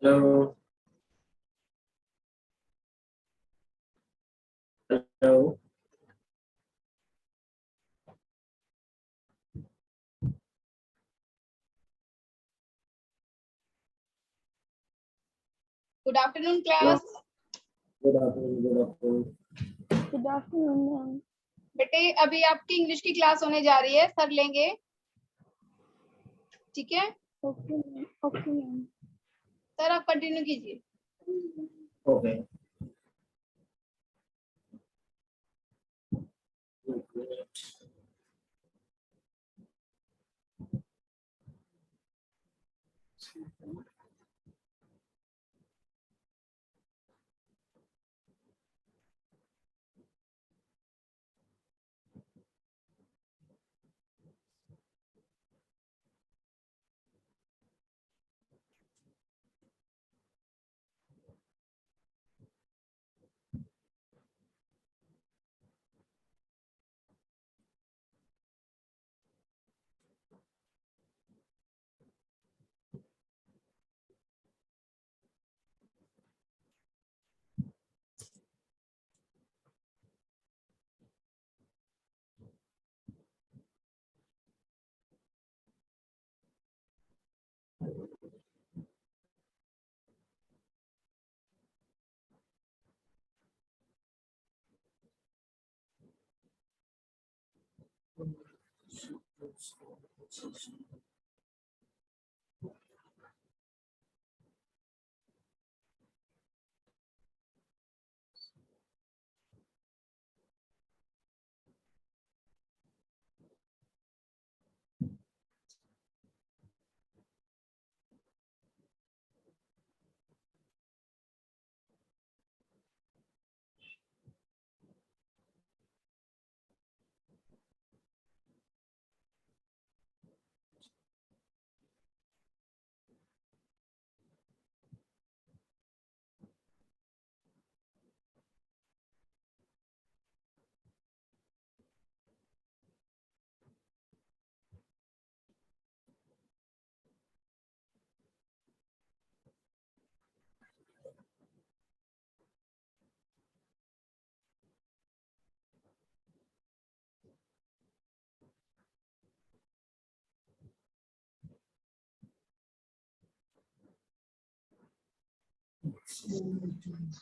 Hello. Hello. Good afternoon, class. Hello. Good afternoon. Good afternoon. Good afternoon ma'am. बेटे अभी आपकी English की class होने जा रही है, सर लेंगे, ठीक है? Okay ma'am. सर आप कंटिन्यू कीजिए। Okay.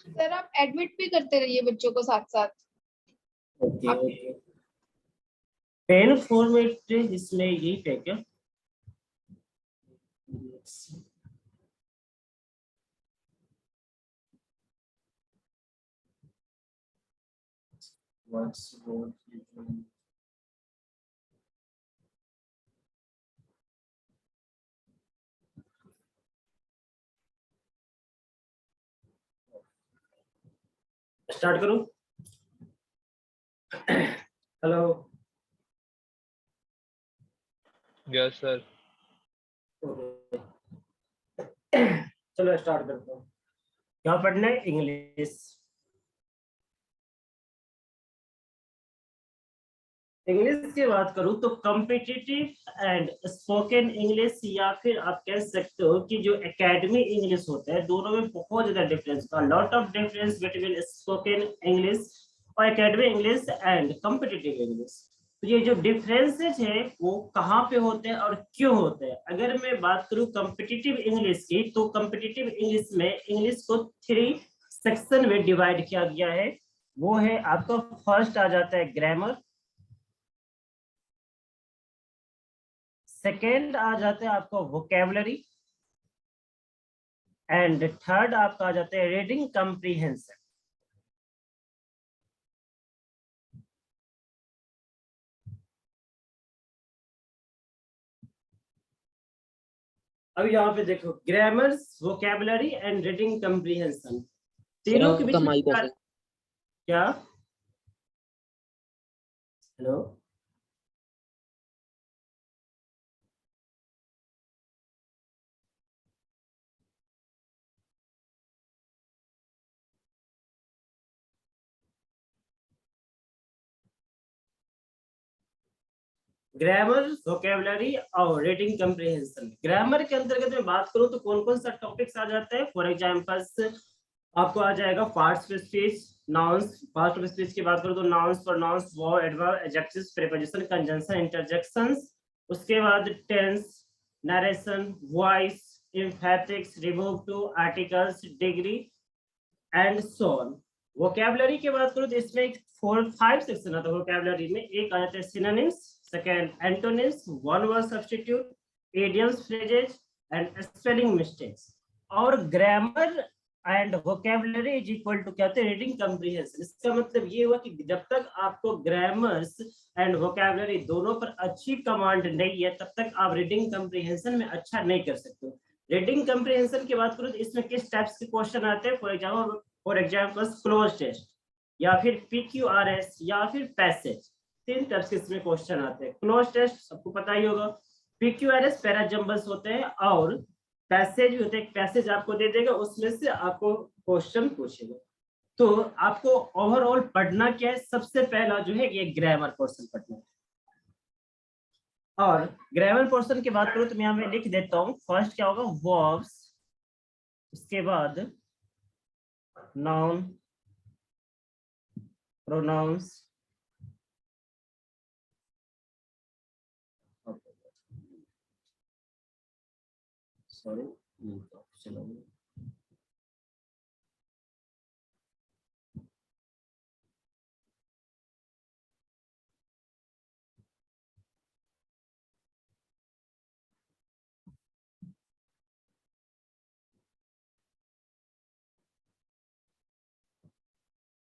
सर आप एडमिट भी करते रहिए बच्चों को साथ साथ। Okay. Okay. पेन फॉर्मेट इसमें यही है क्या? What's going on? स्टार्ट करूं? हेलो. Yes sir. चलो स्टार्ट करता हूँ. क्या पढ़ना है? इंग्लिश. इंग्लिश की बात करूं तो कॉम्पिटिटिव एंड स्पोकन इंग्लिश, या फिर आप कह सकते हो कि जो एकेडमी इंग्लिश होता है, दोनों में बहुत ज्यादा डिफरेंस का lot of difference between spoken English और academy English and competitive English. तो ये जो डिफरेंसेस है वो कहाँ पे होते हैं और क्यों होते हैं? अगर मैं बात करूं कॉम्पिटिटिव इंग्लिश की, तो कॉम्पिटिटिव इंग्लिश में इंग्लिश को 3 सेक्शन में डिवाइड किया गया है. वो है आपका फर्स्ट आ जाता है ग्रामर, सेकेंड आ जाता है आपका वोकेबलरी, एंड थर्ड आपका आ जाता है रीडिंग कॉम्प्रिहेंशन. अब यहाँ पे देखो grammar, vocabulary and reading comprehension, तीनों के बीच में क्या? हेलो. ग्रामर, वोकेबलरी और रीडिंग कम्प्रिहेंशन। ग्रामर के अंतर्गत मैं बात करूं तो कौन कौन सा टॉपिक्स आ जाता है? फॉर एग्जांपल आपको आ जाएगा parts of speech, nouns. Part of speech की बात करूं तो nouns, pronouns, verb, adverb, adjectives, preposition, conjunction, interjections. उसके बाद tense, narration, voice, emphatics, remove to, articles, degree and so on. Vocabulary की बात करूं तो इसमें 4-5 सेक्शन आता है वोकैबुलरी में। एक आ जाता है synonyms, second antonyms, one word substitute, idioms, phrases and spelling mistakes. और grammar and vocabulary is equal to क्या होता है? Reading comprehension. इसका मतलब ये हुआ कि जब तक आपको ग्रामर्स एंड वोकैबुलरी दोनों पर अच्छी कमांड नहीं है तब तक आप रीडिंग कम्प्रिहेंशन में अच्छा नहीं कर सकते। रीडिंग कम्प्रिहेंशन की बात करूं तो इसमें किस टाइप्स के क्वेश्चन आते हैं? फॉर एग्जांपल क्लोज टेस्ट या फिर PQRS या फिर पैसेज। 3 टाइप्स के इसमें क्वेश्चन आते हैं। क्लोज टेस्ट सबको पता ही होगा, PQRS पैरा जंबल्स होते हैं और पैसेज होते हैं। पैसेज आपको दे देगा, उसमें से आपको क्वेश्चन पूछेगा। तो आपको ओवरऑल पढ़ना क्या है? सबसे पहला जो है ये ग्रामर पोर्शन पढ़ना है। और ग्रामर पोर्शन की बात करूं तो मैं यहाँ में लिख देता हूँ। फर्स्ट क्या होगा? वर्ब्स, उसके बाद नाउन, प्रोनाउंस, सॉरी चलो,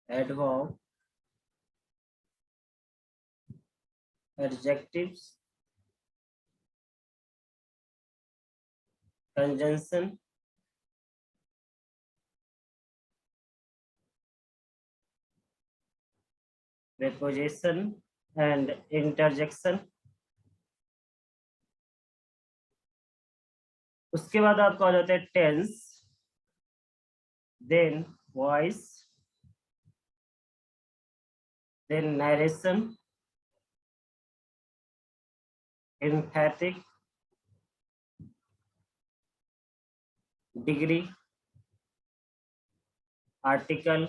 adverb, adjectives, conjunction, preposition and interjection। उसके बाद आपको आ जाता है tense, then voice, then narration, emphatic, degree, article,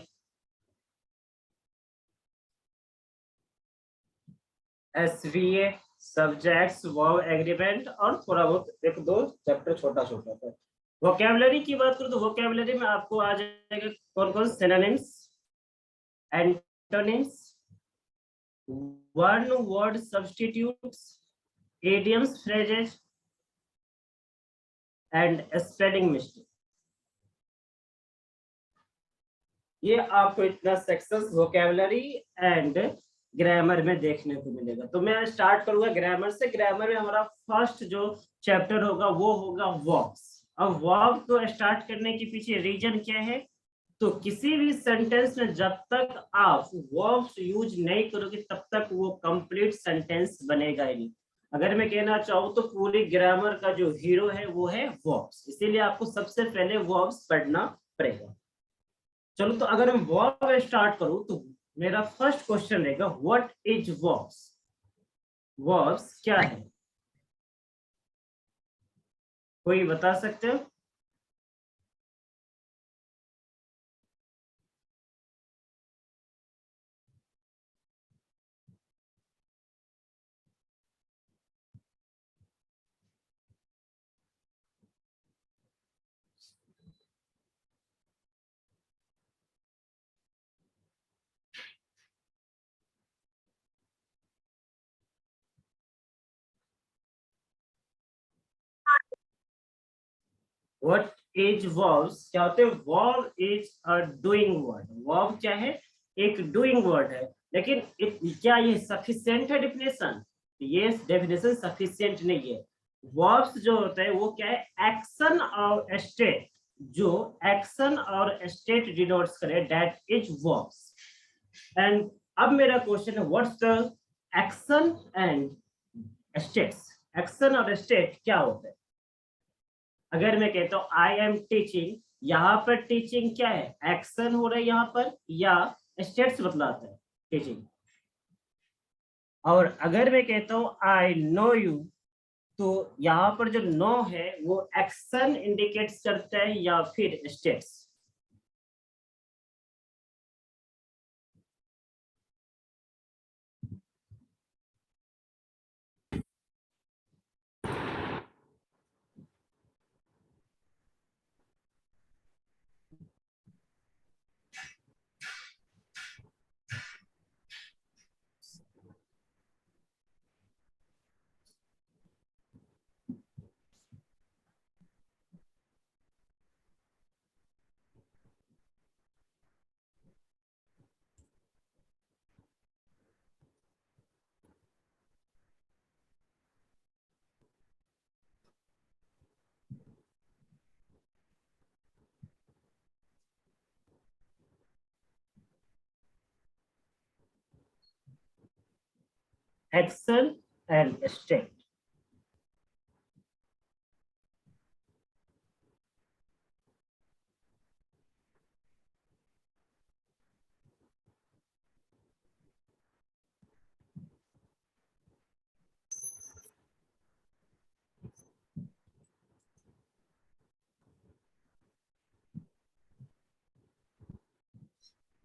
SVA, subjects, verb, agreement और थोड़ा बहुत एक दो चैप्टर छोटा छोटा है। वोकैबुलरी की बात करूं तो वोकैबुलरी में आपको आ जाएगा कौन कौन? Synonyms, antonyms, one word substitutes, idioms, phrases and spelling mistake. ये आपको इतना सेक्शंस वोकैबुलरी एंड ग्रामर में देखने को मिलेगा। तो मैं स्टार्ट करूंगा ग्रामर से। ग्रामर में हमारा फर्स्ट जो चैप्टर होगा वो होगा वर्ब्स। अब वर्ब को स्टार्ट करने के पीछे रीजन क्या है? तो किसी भी सेंटेंस में जब तक आप वर्ब्स यूज नहीं करोगे तब तक वो कंप्लीट सेंटेंस बनेगा ही नहीं। अगर मैं कहना चाहूँ तो पूरी ग्रामर का जो हीरो है वो है वर्ब्स, इसीलिए आपको सबसे पहले वर्ब्स पढ़ना पड़ेगा। चलो, तो अगर मैं वर्ब स्टार्ट करूं तो मेरा फर्स्ट क्वेश्चन रहेगा व्हाट इज वर्ब्स? वर्ब्स क्या है? कोई बता सकते हो? What is verbs? क्या होते हैं? Verb is a doing word. Verb क्या है? एक डूइंग वर्ड है। लेकिन क्या ये सफिशिएंट है डेफिनेशन? ये डेफिनेशन सफिशिएंट नहीं है। वर्ब्स जो होता है वो क्या है? एक्शन और स्टेट। जो एक्शन और स्टेट डिनोट्स करे, दैट इज वर्ब्स। एंड अब मेरा क्वेश्चन है what's the action and states? Action और स्टेट क्या होता है? अगर मैं कहता हूँ आई एम टीचिंग, यहाँ पर टीचिंग क्या है? एक्शन हो रहा है यहाँ पर, या स्टेट्स बतलाता है टीचिंग? और अगर मैं कहता हूँ आई नो यू, तो यहाँ पर जो नो है वो एक्शन इंडिकेट्स करता है या फिर स्टेट्स? Action and state.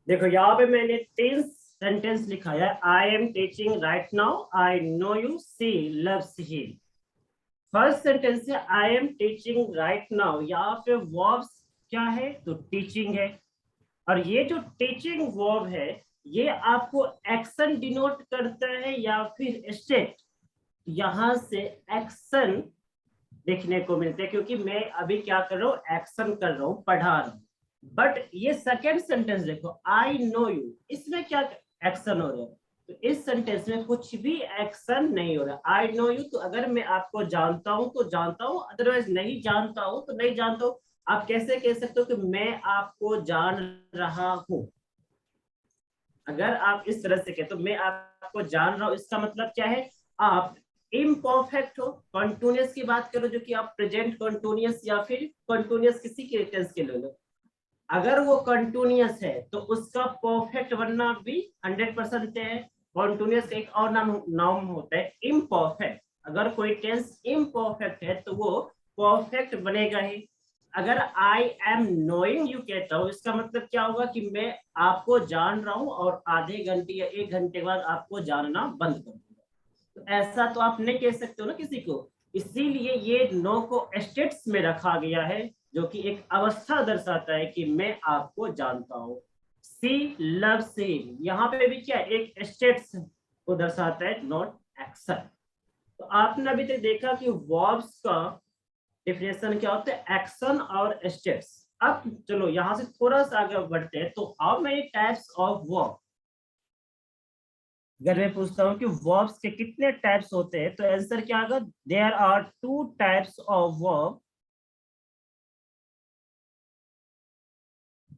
देखो यहाँ पे मैंने 3 सेंटेंस लिखा है। I am teaching right now, I know you, she loves him. First sentence है I am teaching right now, यहाँ पे वर्ब्स क्या है? तो टीचिंग है। और ये जो टीचिंग वर्ब है ये आपको एक्शन डिनोट करता है या फिर स्टेट? यहां से एक्शन देखने को मिलते हैं क्योंकि मैं अभी क्या कर रहा हूँ? एक्शन कर रहा हूँ, पढ़ा रहा हूँ। बट ये सेकेंड सेंटेंस देखो, आई नो यू, इसमें क्या एक्शन हो रहा है? तो इस सेंटेंस में कुछ भी एक्शन नहीं हो रहा। आई नो यू, तो अगर मैं आपको जानता हूं तो जानता हूं, अदरवाइज नहीं जानता हूं तो नहीं जानता हूं। आप कैसे कह सकते हो कि मैं आपको जान रहा हूं? अगर आप इस तरह से कहते तो मैं आपको जान रहा हूं, इसका मतलब क्या है? आप इम्परफेक्ट हो। कॉन्टिन्यूअस की बात करो जो कि आप प्रेजेंट कॉन्टिन्यूअस या फिर कॉन्टिन्यूअस किसी के टेंस के ले लो, अगर वो कंटिन्यूअस है तो उसका परफेक्ट बनना भी 100% है। कॉन्टिन्यूअस का एक और नाम होता है इम्परफेक्ट। अगर कोई टेंस इम्परफेक्ट है तो वो परफेक्ट बनेगा ही। अगर आई एम नोइंग यू कहता हूँ, इसका मतलब क्या होगा कि मैं आपको जान रहा हूँ और आधे घंटे या 1 घंटे बाद आपको जानना बंद कर दूंगा। तो ऐसा तो आप नहीं कह सकते हो ना किसी को। इसीलिए ये नो को स्टेट्स में रखा गया है जो कि एक अवस्था दर्शाता है कि मैं आपको जानता हूँ। सी लव्स हिम, यहाँ पे भी क्या एक स्टेट्स को दर्शाता है, नॉट एक्शन। तो आपने अभी तक देखा कि वर्ब्स का डिफिनेशन क्या होता है? एक्शन और स्टेट्स। अब चलो यहां से थोड़ा सा आगे बढ़ते हैं। तो how many types of verb, अगर मैं पूछता हूँ कि वर्ब्स के कितने टाइप्स होते हैं तो आंसर क्या होगा? There are 2 types of verb,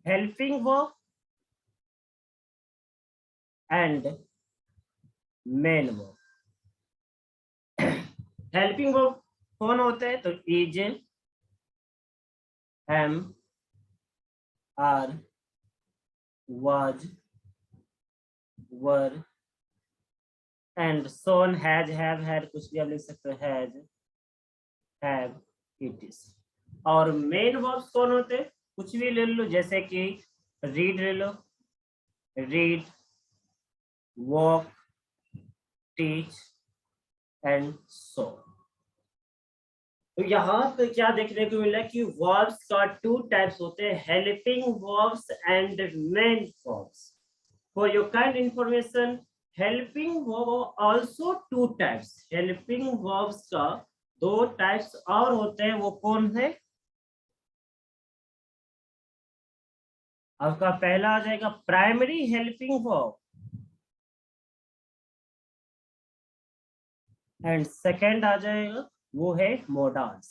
helping verb and main verb. Helping verb कौन होता है? तो is, am, are, was, were and so on, has, have, had, कुछ भी आप लिख सकते हो, हैज, हैव, इट इज। और मेन वर्ब्स कौन होते हैं? कुछ भी ले लो, जैसे कि रीड ले लो, read, walk, teach and so. तो यहाँ पे क्या देखने को मिला कि वर्ब्स का 2 टाइप्स होते हैं, helping verbs and main verbs. For your kind information, helping verb also 2 types. Helping verbs का 2 टाइप्स और होते हैं, वो कौन है? आपका पहला आ जाएगा primary helping verb and second आ जाएगा वो है मोडाल्स।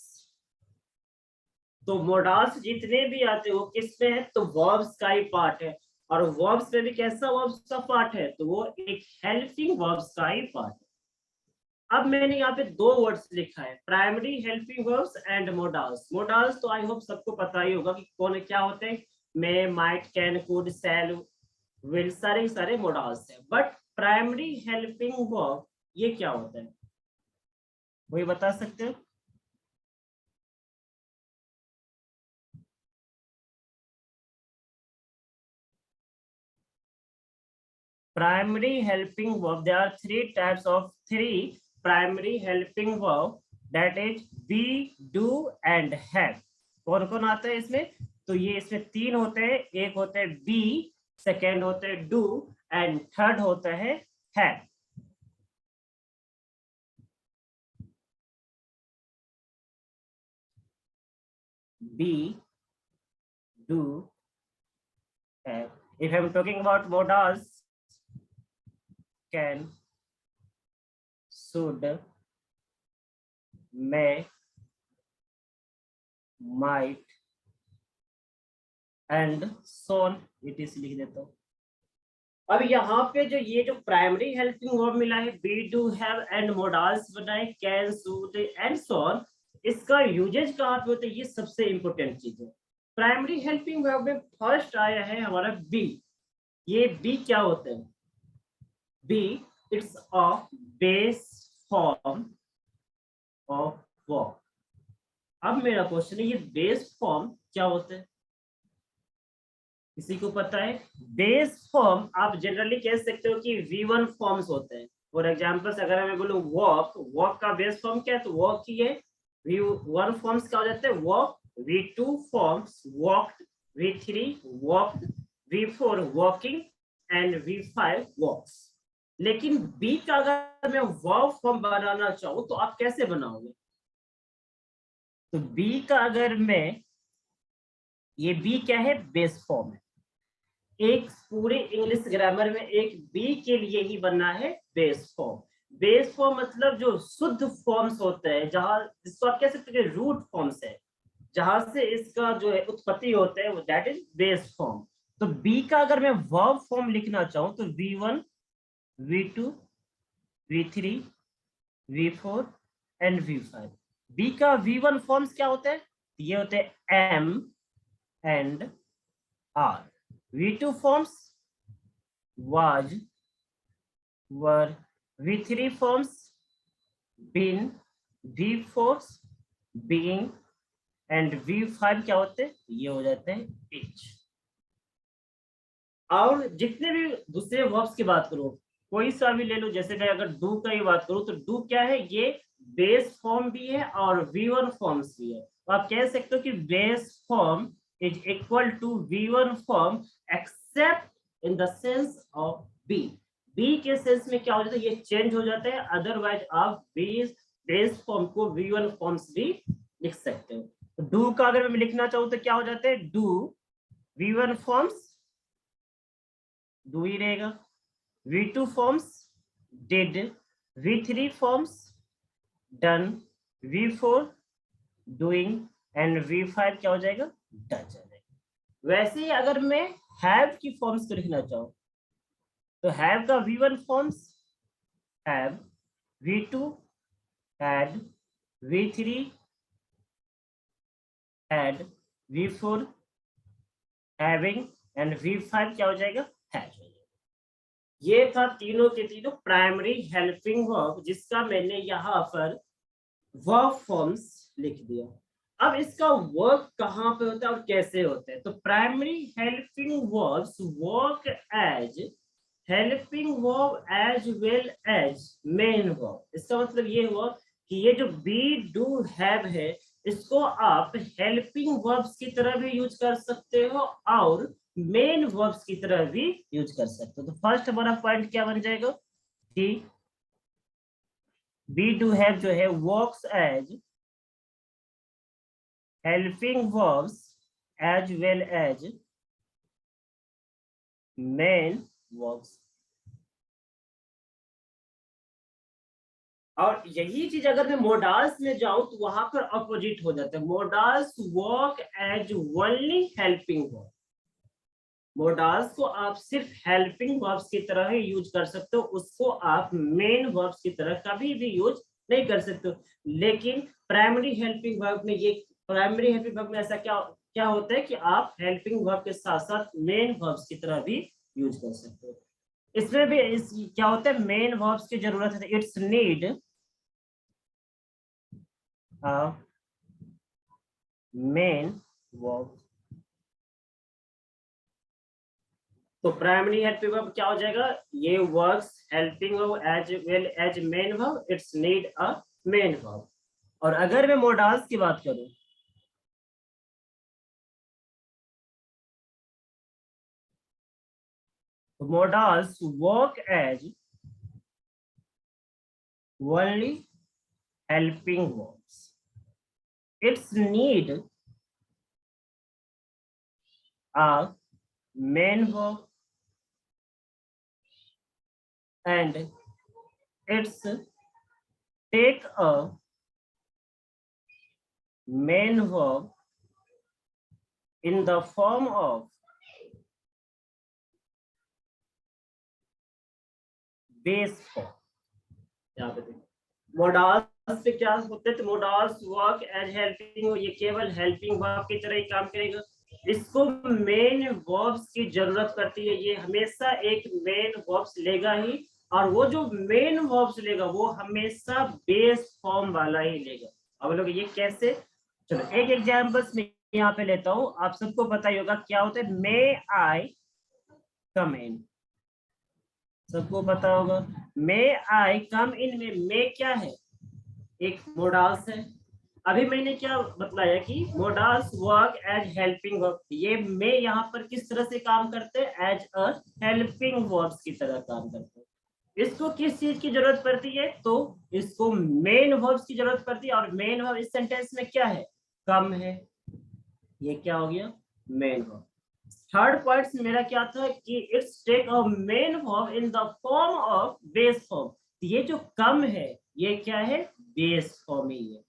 तो मोडाल्स जितने भी आते हैं वो किस में है? तो वर्ब्स का ही पार्ट है। और वर्ब्स में भी कैसा वर्ब्स का पार्ट है? तो वो एक हेल्पिंग वर्ब्स का ही पार्ट है। अब मैंने यहाँ पे 2 वर्ड्स लिखा है, primary helping verbs and modals. Modals तो आई होप सबको पता ही होगा कि कौन क्या होते हैं। May, might, can, could, shall, will, सारे मोडाल्स हैं। बट प्राइमरी हेल्पिंग वर्ब ये क्या होता है, वही बता सकते हो? Primary helping verb. There are three types of three primary helping verb. That is be, do and have. कौन कौन आता है इसमें? तो ये इसमें तीन होते हैं. एक होता है be, सेकेंड होता है do and थर्ड होता है have. Be, do, have. If I'm talking about modals, can, should, may, might and so on, it is लिख देता हूँ. अब यहाँ पे जो ये जो प्राइमरी हेल्पिंग वर्ब मिला है be, do, have and modals बनाए can, should and so on, इसका यूजेज कहाँ पे होता है, ये सबसे इंपॉर्टेंट चीज है. प्राइमरी हेल्पिंग वर्ब में फर्स्ट आया है हमारा बी. ये बी क्या होता है? Be it's a base form of verb. अब मेरा क्वेश्चन है ये बेस फॉर्म क्या होता है, किसी को पता है? बेस फॉर्म आप जनरली कह सकते हो कि V1 फॉर्म्स होते हैं. फॉर एग्जांपल अगर मैं बोलूं वॉक, वॉक का बेस फॉर्म क्या है? तो वॉक ही है. V1 फॉर्म्स क्या हो जाते हैं? Walk. V2 forms walked, V3 walked, V4 walking and V5 वॉक्स. लेकिन बी का अगर मैं वर्ब फॉर्म बनाना चाहूं तो आप कैसे बनाओगे? तो बी का अगर मैं, ये बी क्या है? बेस फॉर्म है. एक पूरे इंग्लिश ग्रामर में एक बी के लिए ही बनना है बेस फॉर्म. बेस फॉर्म मतलब जो शुद्ध फॉर्म्स होते हैं, जहां जिसको आप कह सकते हैं रूट फॉर्म्स है, जहां से इसका जो है उत्पत्ति होता है वो दैट इज बेस फॉर्म. तो बी का अगर मैं वर्ब फॉर्म लिखना चाहूं तो V1, V2, V3, V4 and V5. B का V1 फॉर्म्स क्या होते हैं? ये होते हैं M and R. V2 forms was, were. V3 forms been, V4 being and V5 क्या होते हैं? ये हो जाते हैं is. और जितने भी दूसरे वर्ब्स की बात करो, कोई सा भी ले लो, जैसे मैं अगर डू का ही बात करूं तो डू क्या है? ये बेस फॉर्म भी है और V1 फॉर्म्स भी है. तो आप कह सकते हो कि base form is equal to V1 form except in the sense of B. B के सेंस में क्या हो जाता है? ये चेंज हो जाता है. अदरवाइज आप बेस फॉर्म को V1 फॉर्म्स भी लिख सकते हो. तो डू का अगर मैं लिखना चाहूँ तो क्या हो जाता है? Do V1 forms do he रहेगा. V2 forms did, V3 forms done, V4 doing and V5 क्या हो जाएगा? डन. वैसे ही अगर मैं हैव की फॉर्म्स को लिखना चाहूं तो हैव का V1 forms have, V2 had, V3 had, V4 having and V5 क्या हो जाएगा? हैज. ये था तीनों के तीनों प्राइमरी हेल्पिंग वर्ब, जिसका मैंने यहाँ पर वर्ब फॉर्म्स लिख दिया. अब इसका वर्क कहाँ पे होता है और कैसे होता है? तो primary helping verbs work as helping verb as well as main verb. इसका मतलब ये हुआ कि ये जो बी, डू, हैव है, इसको आप हेल्पिंग वर्ब्स की तरह भी यूज कर सकते हो और मेन वर्ब्स की तरह भी यूज कर सकते हो. तो फर्स्ट हमारा पॉइंट क्या बन जाएगा कि बी, डू, हैव जो है works as helping verbs as well as main verbs. और यही चीज अगर मैं मोडाल्स में जाऊं तो वहां पर अपोजिट हो जाता है. Modals work as only helping verb. Modals को आप सिर्फ हेल्पिंग वर्ब्स की तरह ही यूज कर सकते हो, उसको आप मेन वर्ब्स की तरह कभी भी यूज नहीं कर सकते हो. लेकिन प्राइमरी हेल्पिंग वर्ब में ये प्राइमरी हेल्पिंग वर्ब में ऐसा क्या होता है कि आप हेल्पिंग वर्ब के साथ साथ मेन वर्ब्स की तरह भी यूज कर सकते हो. इसमें भी क्या होता है, मेन वर्ब्स की जरूरत है। It's need main verb. तो प्राइमरी हेल्पिंग वर्ब क्या हो जाएगा, ये works helping verb as well as main verb, it's need a main verb. और अगर मैं मोडाल्स की बात करूं, तो modals work as only helping verbs, it's need a main verb and its take a main verb in the form of base form। यहाँ पे देखो मोडाल्स पे क्या होते हैं, तो मोडाल्स वर्क एज हेल्पिंग, ये केवल हेल्पिंग वर्ब की तरह ही काम करेगा। इसको मेन वर्ब्स की जरूरत पड़ती है, ये हमेशा एक मेन वर्ब्स लेगा ही, और वो जो मेन वर्ब्स लेगा वो हमेशा बेस फॉर्म वाला ही लेगा। अब लोग ये कैसे, चलो एक एग्जांपल्स में यहाँ पे लेता हूँ, आप सबको पता ही होगा क्या होता है, मे आई कम इन, सबको पता होगा। मे आई कम इन में मे क्या है, एक मोडाल्स है। अभी मैंने क्या बतलाया कि modals work as helping verb, ये मे यहाँ पर किस तरह से काम करते हैं, एज अ हेल्पिंग वर्ब्स की तरह काम करते हैं। इसको किस चीज की जरूरत पड़ती है, तो इसको मेन वर्ब्स की जरूरत पड़ती है, और मेन वर्ब इस सेंटेंस में क्या है, कम है, ये क्या हो गया, मेन वर्ब। थर्ड पॉइंट मेरा क्या था कि it's take a main verb in the form of base form, ये जो कम है ये क्या है, बेस फॉर्म ही है।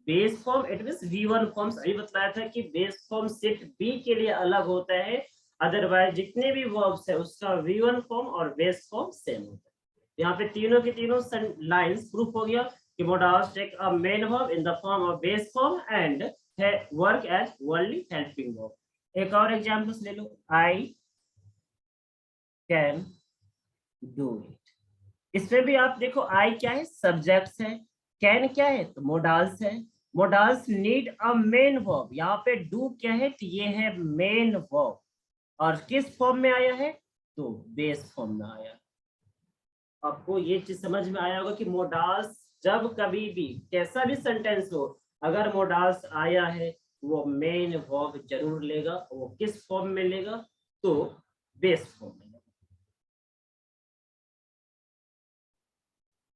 Base form it means V1 forms, अभी बताया था कि बेस फॉर्म सिर्फ बी के लिए अलग होता है, अदरवाइज जितने भी वर्ब्स है उसका V1 फॉर्म और बेस फॉर्म सेम होता है। यहाँ पे तीनों की तीनों लाइंस प्रूफ हो गया कि modals take a main verb in the form of base form and work as only helping verb. एक और एग्जांपल्स ले लो, आई कैन डू इट, इसमें भी आप देखो आई क्या है, सब्जेक्ट्स है, कैन क्या है, तो मोडाल्स है। Modals need a main verb, यहाँ पे डू क्या है, तो ये है मेन वर्ब, और किस फॉर्म में आया है, तो बेस फॉर्म में आया। आपको ये चीज समझ में आया होगा कि मोडाल्स जब कभी भी कैसा भी सेंटेंस हो, अगर मोडाल्स आया है वो मेन वर्ब जरूर लेगा, वो किस फॉर्म में लेगा, तो बेस फॉर्म में।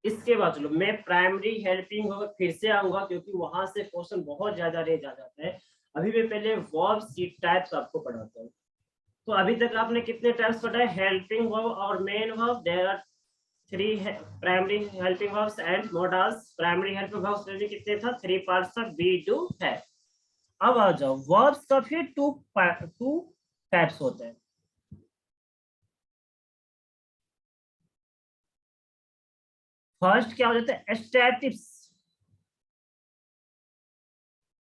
इसके बाद चलो मैं प्राइमरी हेल्पिंग वर्ब फिर से आऊंगा, क्योंकि वहां से क्वेश्चन बहुत ज्यादा रेज आ जाता है। अभी मैं पहले वर्ब्स की टाइप्स आपको पढ़ाता हूँ। तो अभी तक आपने कितने टाइप्स पढ़ा है, हेल्पिंग वर्ब और main verb, there are 3 primary helping verbs and modals. Primary helping verbs में भी कितने था, 3 पार्ट्स था, बी डू है। अब आ जाओ वर्ब्स का, फिर टू टाइप्स होते हैं। फर्स्ट क्या हो जाता है, स्टैटिक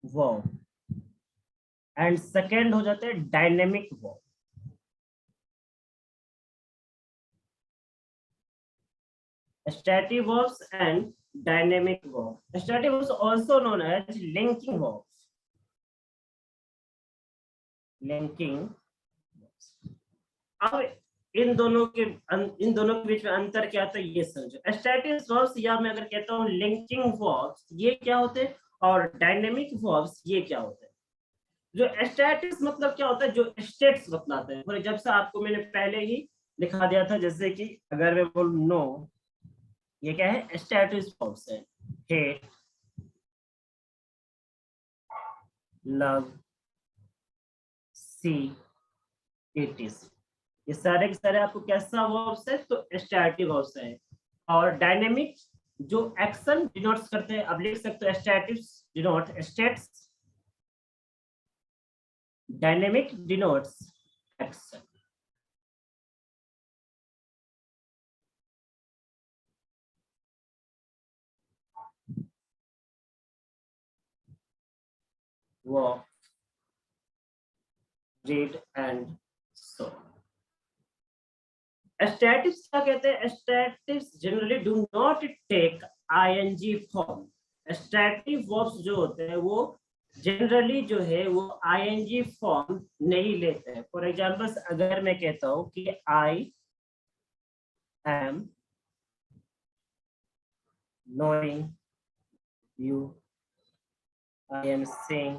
वर्ब, एंड सेकेंड हो जाता है dynamic verb. Static verbs and dynamic verbs. Static verbs also known as linking verbs. Linking verbs. अब इन दोनों के बीच में अंतर क्या होता है, ये समझो। स्टैटिक वर्ब्स या मैं अगर कहता हूँ लिंकिंग वर्ब्स, ये क्या होते हैं, और डायनेमिक वर्ब्स ये क्या होते हैं। जो स्टैटिक्स मतलब क्या होता है, जो स्टेट्स बतलाते हैं। जब से आपको मैंने पहले ही लिखा दिया था, जैसे कि अगर मैं बोलूं नो, ये क्या है, स्टैटिक वर्ब्स है। Hate, love, see, it is, ये सारे के सारे आपको कैसा वर्ब्स है, तो स्टैटिक वर्ब्स है। और डायनेमिक जो एक्शन डिनोट्स करते हैं, अब लिख सकते हो statics denote states, dynamic denotes action. walk, read and so statics क्या कहते हैं? Statics generally do not take ING form. Static verbs जो होते हैं वो जनरली जो है वो आईएनजी फॉर्म नहीं लेते हैं। फॉर एग्जांपल अगर मैं कहता हूं कि I am knowing you, I am seeing,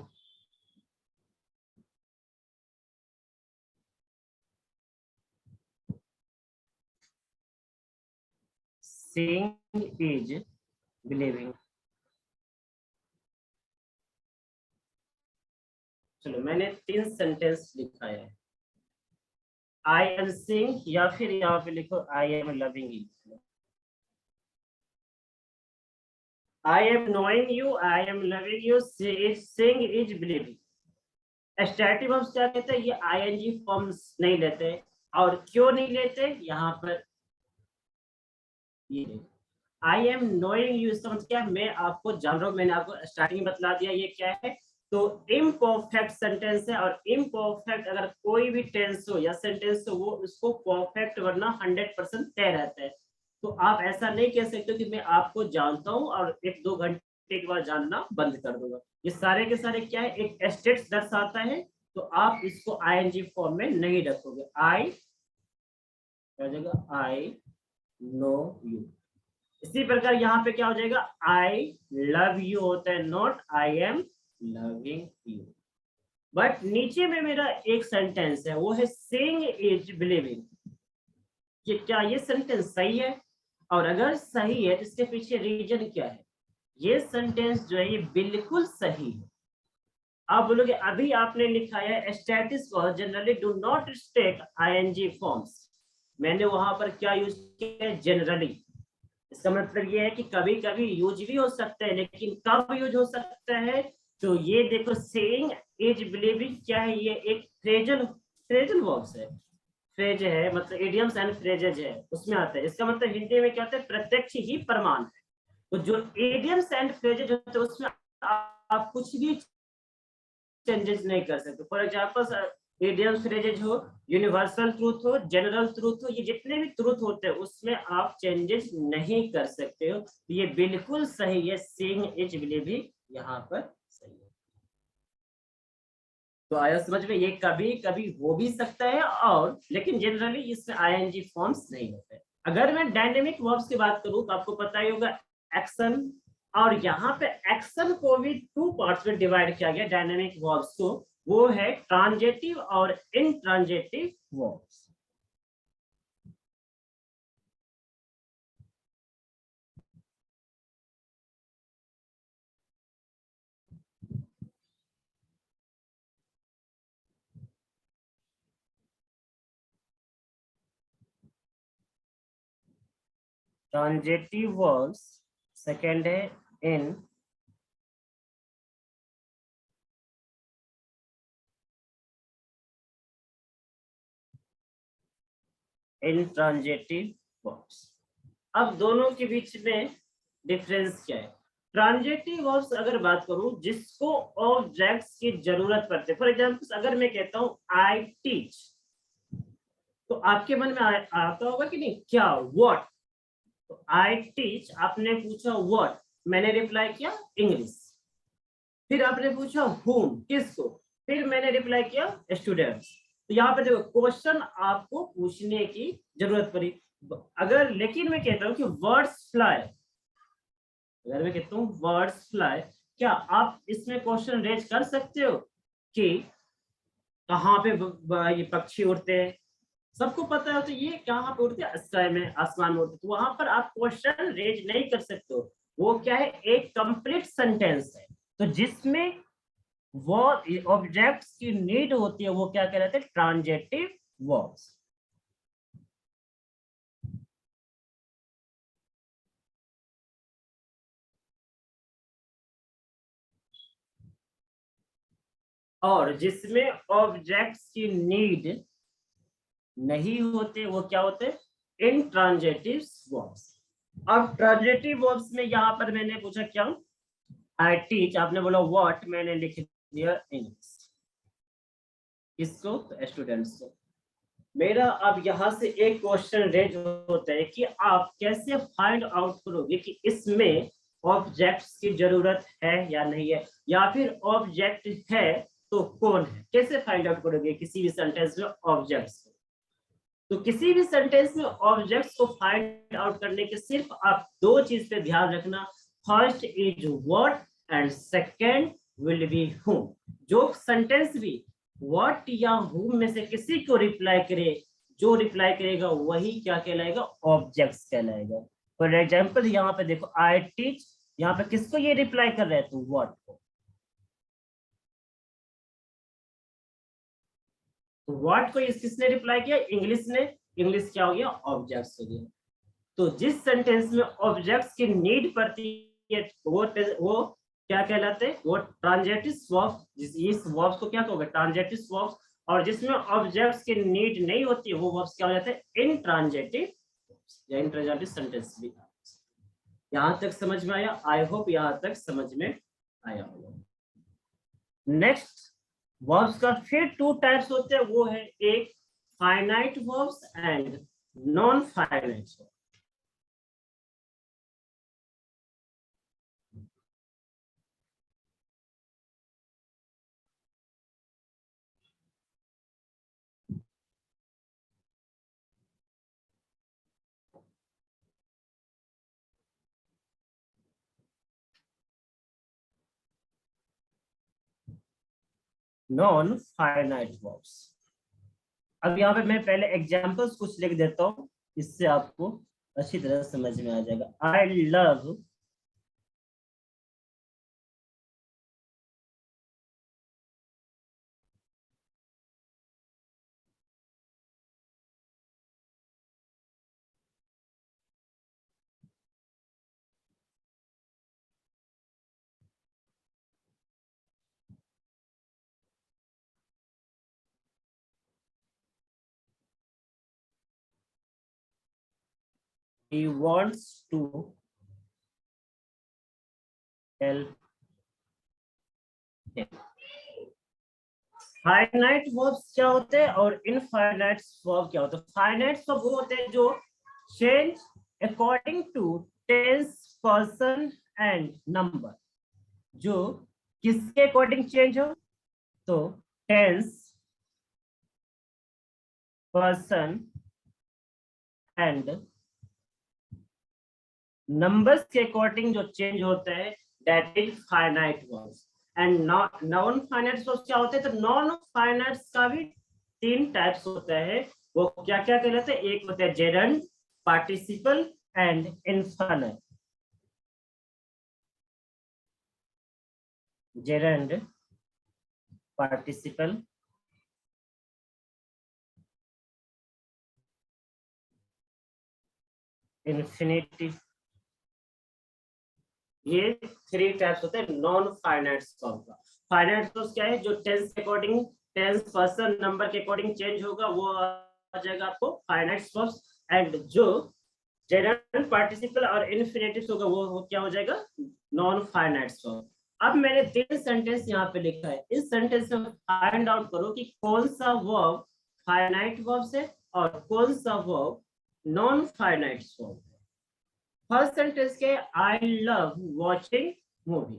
seeing is believing। चलो मैंने 3 सेंटेंस लिखा है। आई एम सीइंग या फिर यहाँ पे लिखो I am loving you. I am knowing you, I am loving you, seeing is believing. Static verbs क्या कहते हैं? ये आईएनजी फॉर्म्स नहीं लेते। और क्यों नहीं लेते? यहाँ पर ये आई एम नोइंग यू इसका मतलब क्या? मैं आपको जान रहा हूँ। मैंने आपको स्टार्टिंग में बतला दिया ये क्या है। तो इम्परफेक्ट सेंटेंस है, और इम्परफेक्ट अगर कोई भी टेंस हो या सेंटेंस हो वो उसको परफेक्ट वरना 100% तय रहता है। तो आप ऐसा नहीं कह सकते कि मैं आपको जानता हूँ और 1-2 घंटे के बाद जानना बंद कर दूंगा। ये सारे के सारे क्या है? एक स्टेट्स दर्शाता है। तो आप इसको आईएनजी फॉर्म में नहीं रखोगे। आई क्या हो जाएगा? आई नो यू। इसी प्रकार यहाँ पे क्या हो जाएगा? आई लव यू होता है, not I am loving you. But नीचे में मेरा एक सेंटेंस है वो है सीइंग इज बिलीविंग। कि क्या ये सेंटेंस सही है? और अगर सही है तो इसके पीछे रीजन क्या है? ये सेंटेंस जो है ये बिल्कुल सही है। आप बोलोगे अभी आपने लिखा है statics verbs generally do not take ING forms. मैंने वहां पर क्या यूज किया है? जनरली। इसका मतलब ये है कि कभी कभी यूज भी हो सकता है, लेकिन कब यूज हो सकता है? तो ये देखो सेइंग इज बिलीविंग क्या है? ये एक फ्रेजल वर्ब्स है। फ्रेज है मतलब इडियम्स एंड फ्रेजेज है उसमें आता है। इसका मतलब हिंदी में क्या होता है? प्रत्यक्ष ही प्रमाण है। तो जो इडियम्स एंड फ्रेजेज होते हैं उसमें आप कुछ भी चेंजेस नहीं कर सकते। फॉर एग्जाम्पल इडियम्स फ्रेजेज हो, यूनिवर्सल ट्रूथ हो, जनरल ट्रूथ हो, ये जितने भी ट्रूथ होते हैं उसमें आप चेंजेस नहीं कर सकते हो। ये बिल्कुल सही है। सीइंग इज बिलीविंग यहाँ पर सही है। तो आया समझ में? ये कभी कभी हो भी सकता है और लेकिन जनरली इसमें आईएनजी फॉर्म्स नहीं होते। अगर मैं डायनेमिक वर्ब्स की बात करूं तो आपको पता ही होगा एक्शन, और यहाँ पे एक्शन को भी 2 पार्ट्स में डिवाइड किया गया डायनेमिक वर्ब्स को। वो है ट्रांजिटिव और intransitive verbs. Transitive verbs second है इन इनट्रांजिटिव वर्ब्स। अब दोनों के बीच में डिफरेंस क्या है? ट्रांजिटिव वर्ब्स अगर बात करूं जिसको ऑब्जेक्ट्स की जरूरत पड़ती है। फॉर एग्जांपल अगर मैं कहता हूं आई टीच, तो आपके मन में आता होगा कि नहीं क्या? व्हाट। तो आई टीच, आपने पूछा व्हाट, मैंने रिप्लाई किया इंग्लिश। फिर आपने पूछा whom, किसको, फिर मैंने रिप्लाई किया स्टूडेंट्स। तो यहाँ पे देखो क्वेश्चन आपको पूछने की जरूरत पड़ी। अगर लेकिन मैं कहता हूँ कि वर्ड्स फ्लाई, अगर मैं कहता हूँ वर्ड्स फ्लाई, क्या आप इसमें क्वेश्चन रेज कर सकते हो कि कहाँ पे ये पक्षी उड़ते हैं? सबको पता है तो ये कहाँ पे उड़ते हैं? स्काई में, आसमान में उड़ते। तो वहां पर आप क्वेश्चन रेज नहीं कर सकते हो। वो क्या है? एक कंप्लीट सेंटेंस है। तो जिसमें वो ऑब्जेक्ट्स की नीड होती है वो क्या कहलाते हैं? Transitive verbs. और जिसमें ऑब्जेक्ट्स की नीड नहीं होते वो क्या होते हैं? Intransitive verbs. अब ट्रांजिटिव वर्ब्स में यहाँ पर मैंने पूछा क्या? आई टीच, आपने बोला व्हाट, मैंने लिख दिया इंग्लिश। किसको? तो स्टूडेंट्स को। मेरा अब यहाँ से एक क्वेश्चन रेज होता है कि आप कैसे फाइंड आउट करोगे कि इसमें ऑब्जेक्ट्स की जरूरत है या नहीं है, या फिर ऑब्जेक्ट है तो कौन है। कैसे फाइंड आउट करोगे किसी भी सेंटेंस में ऑब्जेक्ट्स को। तो किसी भी सेंटेंस में ऑब्जेक्ट्स को फाइंड आउट करने के सिर्फ आप दो चीज पे ध्यान रखना। First is what and second will be whom। जो सेंटेंस भी व्हाट या whom में से किसी को रिप्लाई करे, जो रिप्लाई करेगा वही क्या कहलाएगा, ऑब्जेक्ट्स कहलाएगा। फॉर एग्जांपल यहाँ पे देखो आई टीच, यहाँ पे किसको ये रिप्लाई कर रहे हैं, तो व्हाट को। तो व्हाट को किसने रिप्लाई किया, इंग्लिश ने। इंग्लिश क्या हो गया, ऑब्जेक्ट्स हो गया। तो जिस सेंटेंस में ऑब्जेक्ट्स की नीड पड़ती है वो क्या कहलाते हैं, वो ट्रांजिटिव वर्ब्स। इस वर्ब्स को क्या कहोगे, ट्रांजिटिव वर्ब्स। और जिसमें ऑब्जेक्ट्स की नीड नहीं होती है वो वर्ब्स क्या हो जाते हैं, इंट्रांजिटिव या इंट्रांजिटिव सेंटेंस भी। यहां तक समझ में आया, आई होप यहां तक समझ में आया होगा। नेक्स्ट वर्ब्स का फिर टू टाइप्स होते हैं, वो है एक finite verbs and non finite. Non finite verbs. अब यहाँ पे मैं पहले एग्जांपल्स कुछ लिख देता हूँ, इससे आपको अच्छी तरह समझ में आ जाएगा। I love he wants to help him। Finite verbs क्या होते हैं और इनफाइनाइट वर्ब क्या होते हैं। फाइनाइट वर्ब वो होते हैं जो change according to tense, person and number. जो किसके अकॉर्डिंग चेंज हो, तो टेंस, पर्सन एंड नंबर्स के अकॉर्डिंग जो चेंज होता है, that is finite verbs. And non finite verbs क्या होते हैं, तो नॉन फाइनाइट्स का भी तीन टाइप्स होता है। वो क्या क्या कहलाते हैं, एक होता है gerund, participle and infinite. Gerund, participle, infinitive. ये थ्री टाइप्स होते हैं नॉन फाइनाइट वर्ब का। फाइनाइट वर्ब क्या है, जो टेंस के अकॉर्डिंग, टेंस, पर्सन, नंबर के अकॉर्डिंग चेंज होगा, वो आ जाएगा आपको फाइनाइट वर्ब्स। एंड जो जेरंड, पार्टिसिपल और इन्फिनिटिव होगा वो क्या हो जाएगा, नॉन फाइनाइट वर्ब। अब मैंने तीन सेंटेंस यहाँ पे लिखा है, इस सेंटेंस में फाइंड आउट करो कि कौन सा वर्ब फाइनाइट वर्ब है और कौन सा वर्ब नॉन फाइनाइट वर्ब है। फर्स्ट सेंटेंस के I love watching movie.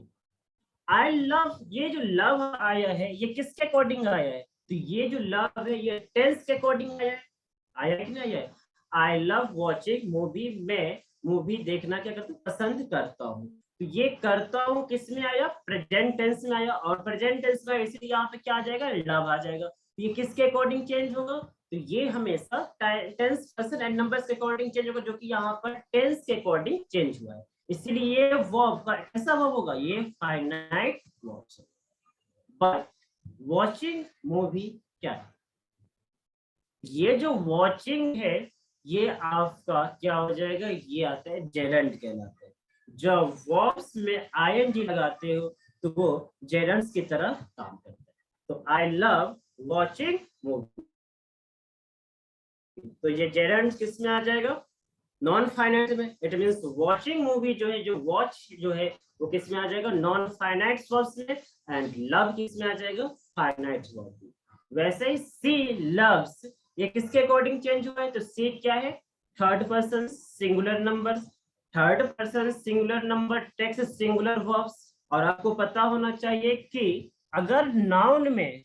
I love, ये जो लव आया है ये किसके अकॉर्डिंग आया है, तो ये जो लव है ये टेंस के अकॉर्डिंग आया है कि नहीं आया है। आई लव वॉचिंग मूवी, मैं मूवी देखना क्या करता हूँ, पसंद करता हूँ। तो ये करता हूँ किस में आया, प्रेजेंट टेंस में आया, और प्रेजेंट टेंस में इसलिए यहाँ पे क्या आ जाएगा, लव आ जाएगा। तो ये किसके अकॉर्डिंग चेंज होगा, तो ये हमेशा टेंस, पर्सन एंड नंबर्स के अकॉर्डिंग चेंज होगा, जो कि यहाँ पर टेंस के अकॉर्डिंग चेंज हुआ है। इसलिए ये वर्ब का ऐसा वर्ब होगा, ये finite verb. But watching movie क्या है, ये जो वॉचिंग है ये आपका क्या हो जाएगा, ये आता है जेरंड कहलाता है। जब वर्ब्स में आईएनजी लगाते हो तो वो जेरंड्स की तरह काम करता है। तो आई लव वॉचिंग मूवी, तो ये जेरंड किस में आ जाएगा, नॉन फाइनाइट में। इट मींस वॉचिंग मूवी जो है, जो वॉच जो है वो किस में आ जाएगा, नॉन फाइनाइट वर्ब्स में। एंड लव किस में आ जाएगा, फाइनाइट वर्ब में। वैसे ही सी लव्स, ये किसके अकॉर्डिंग चेंज हुआ है? तो सी क्या है? Third person singular number, third person singular number takes singular verbs. और आपको पता होना चाहिए कि अगर नाउन में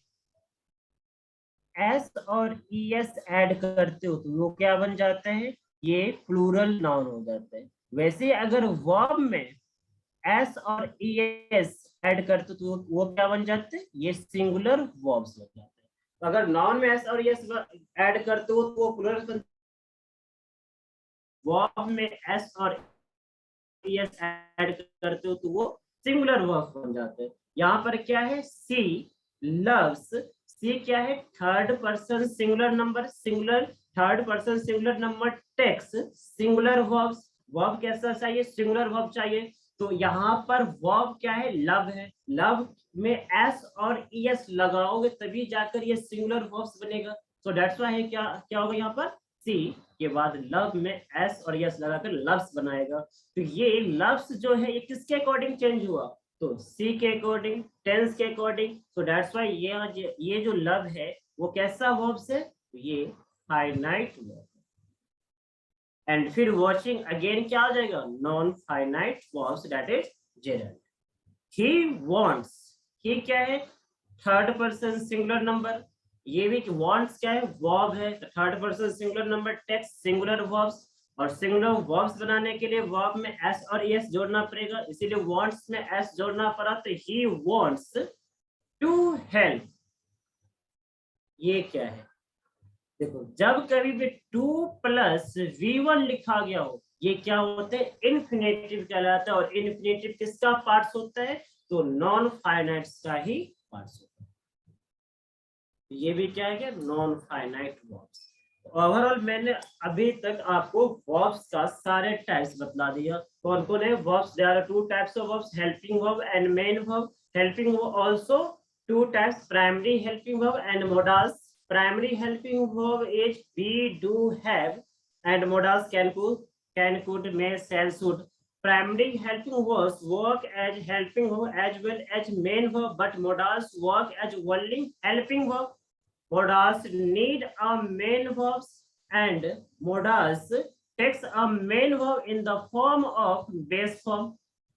एस और ईएस ऐड करते हो तो वो क्या बन जाते हैं? ये प्लूरल नाउन हो जाते हैं। वैसे अगर वर्ब में एस और ईएस ऐड करते तो वो क्या बन जाते हैं? ये सिंगुलर वर्ब्स बन जाते हैं। तो अगर नाउन में एस और ईएस ऐड करते हो तो वो प्लूरल, वर्ब में एस और ईएस ऐड करते हो तो वो सिंगुलर वर्ब बन जाते हैं। यहाँ पर क्या है? सी लव्स, सी क्या है? Third person singular number, singular third person singular number takes singular verbs. Verb कैसा चाहिए? सिंगुलर वर्ब चाहिए। तो यहाँ पर वर्ब क्या है? लव है। लव में एस और ईएस लगाओगे तभी जाकर ये सिंगुलर वर्ब्स बनेगा। सो दैट्स व्हाई क्या क्या होगा यहाँ पर? सी के बाद लव में एस और यस लगाकर लव्स बनाएगा। तो ये लव्स जो है ये किसके अकॉर्डिंग चेंज हुआ? तो सी के अकॉर्डिंग, टेंस के अकॉर्डिंग। सो दैट्स व्हाई ये जो लव है वो कैसा वर्ब्स है? ये फाइनाइट वर्ब। एंड फिर वॉचिंग अगेन क्या आ जाएगा? Non finite verbs, that is gerund. He wants, he क्या है? Third person singular number. ये भी वांट्स क्या है? वर्ब है। Third person singular number takes singular verbs. और सिंगुलर वर्ब्स बनाने के लिए वर्ब में एस और एस जोड़ना पड़ेगा, इसीलिए वांट्स में एस जोड़ना पड़ा। तो ही वांट्स टू हेल्प। ये क्या है? देखो, जब कभी भी 2 प्लस V1 लिखा गया हो ये क्या होते हैं? इन्फिनेटिव कहलाता है। और इन्फिनेटिव किसका पार्ट्स होता है? तो नॉन फाइनाइट्स का ही पार्ट्स होता है। ये भी क्या है? Non finite verbs. ओवरऑल मैंने अभी तक आपको वर्ब्स का सारे टाइप्स बता दिया। कौन कौन है verbs? There are 2 types of verbs, helping verb and main verb. Helping verb also 2 types, primary helping verb and modals. Primary helping verb is be, do, have, and modals can, could, may, shall, should. Primary helping verbs work as helping verb as well as main verb, but modals work as only helping verb. Modals need a main verbs and modals takes a main verb in the form of base form.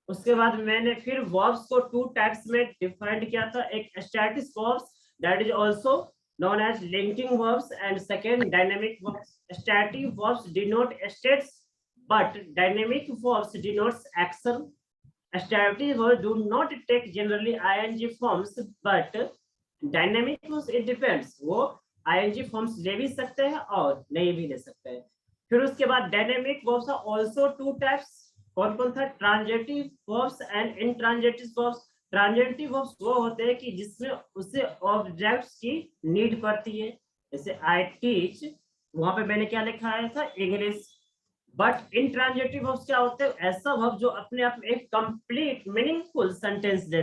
उसके बाद मैंने फिर verbs को 2 types में defined किया था। एक static verbs that is also known as linking verbs, and second dynamic verbs. Static verbs denote states but dynamic verbs denotes action. Static verbs do not take generally ing forms but dynamic verbs it depends, वो ing forms ले भी सकते हैं और नहीं भी ले सकते हैं। फिर उसके बाद dynamic verbs are also 2 types. कौन कौन था? Transitive verbs and intransitive verbs. Transitive verbs वो होते हैं कि जिसमें उसे ऑब्जेक्ट्स की नीड पड़ती है। जैसे आई टीच, वहां पे मैंने क्या लिखा है था? इंग्लिश। बट इनट्रांजिटिव वर्ब्स क्या होते हैं? ऐसा वर्ब जो अपने आप में एक कंप्लीट मीनिंगफुल सेंटेंस देता है।